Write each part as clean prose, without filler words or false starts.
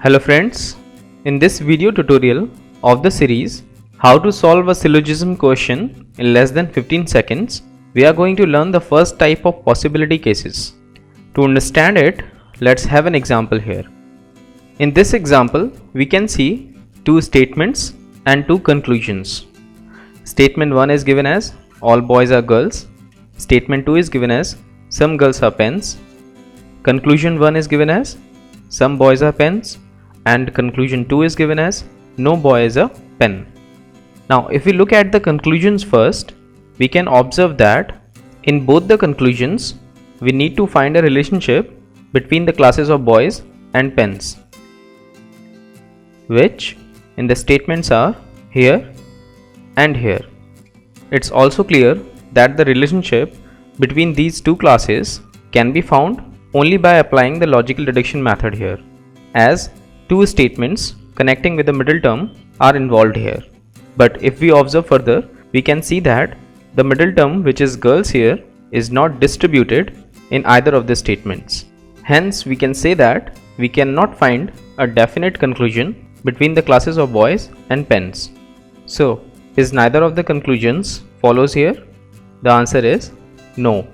Hello friends, in this video tutorial of the series How to Solve a Syllogism Question in Less than 15 Seconds, we are going to learn the first type of possibility cases. To understand it, let's have an example here. In this example, we can see two statements and two conclusions. Statement 1 is given as all boys are girls. Statement 2 is given as some girls are pens. Conclusion 1 is given as some boys are pens, and conclusion 2 is given as no boy is a pen. Now if we look at the conclusions first, we can observe that in both the conclusions we need to find a relationship between the classes of boys and pens, which in the statements are here and here. It's also clear that the relationship between these two classes can be found only by applying the logical deduction method here, as two statements connecting with the middle term are involved here. But if we observe further, we can see that the middle term, which is girls here, is not distributed in either of the statements. Hence we can say that we cannot find a definite conclusion between the classes of boys and pens. So is neither of the conclusions follows here? The answer is no.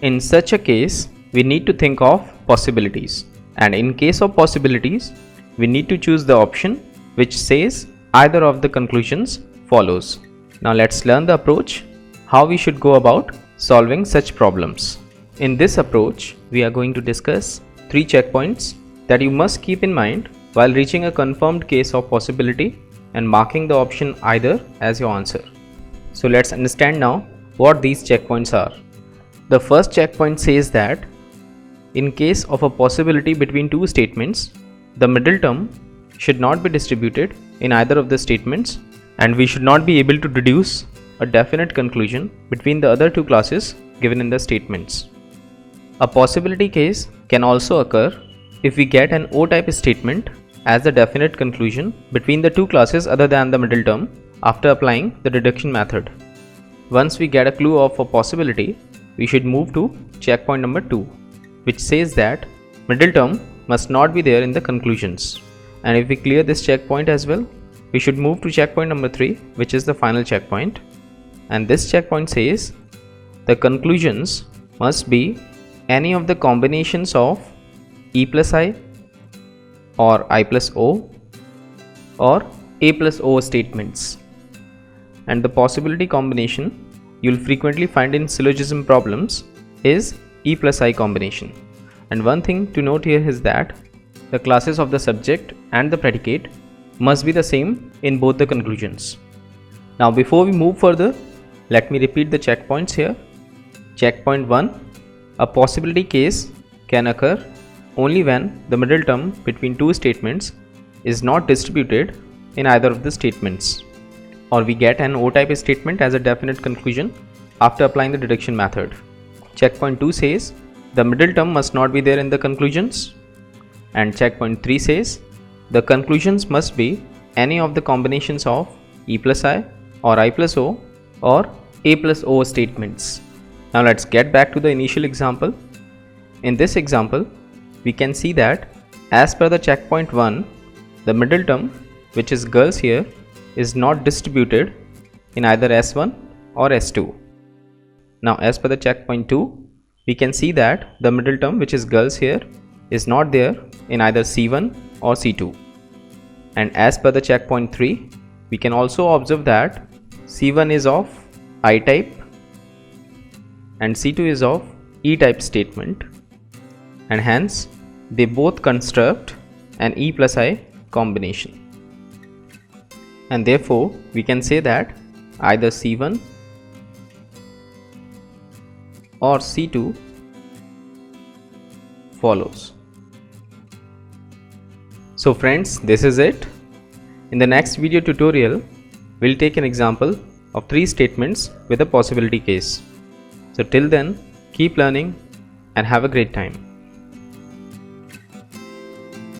In such a case, we need to think of possibilities, and in case of possibilities, we need to choose the option which says either of the conclusions follows. Now let's learn the approach, how we should go about solving such problems. In this approach, we are going to discuss 3 checkpoints that you must keep in mind while reaching a confirmed case of possibility and marking the option either as your answer. So let's understand now what these checkpoints are. The first checkpoint says that in case of a possibility between two statements, the middle term should not be distributed in either of the statements, and we should not be able to deduce a definite conclusion between the other two classes given in the statements. A possibility case can also occur if we get an O-type statement as the definite conclusion between the two classes other than the middle term after applying the deduction method. Once we get a clue of a possibility, we should move to checkpoint number 2, which says that middle term must not be there in the conclusions. And if we clear this checkpoint as well, we should move to checkpoint number 3, which is the final checkpoint. And this checkpoint says the conclusions must be any of the combinations of E plus I or I plus O or A plus O statements. And the possibility combination you'll frequently find in syllogism problems is E plus I combination. And one thing to note here is that the classes of the subject and the predicate must be the same in both the conclusions. Now before we move further, let me repeat the checkpoints here. Checkpoint 1, a possibility case can occur only when the middle term between two statements is not distributed in either of the statements, or we get an O-type statement as a definite conclusion after applying the deduction method. Checkpoint 2 says the middle term must not be there in the conclusions, and checkpoint 3 says the conclusions must be any of the combinations of E plus I or I plus O or A plus O statements. Now let's get back to the initial example. In this example, we can see that as per the checkpoint 1, the middle term, which is girls here, is not distributed in either S1 or S2. Now as per the checkpoint 2, we can see that the middle term, which is girls here, is not there in either C1 or C2. And as per the checkpoint 3, we can also observe that C1 is of I type and C2 is of E type statement, and hence they both construct an E plus I combination. And therefore we can say that either C1 or C2 follows. So friends, this is it. In the next video tutorial, we'll take an example of 3 statements with a possibility case. So till then, keep learning and have a great time.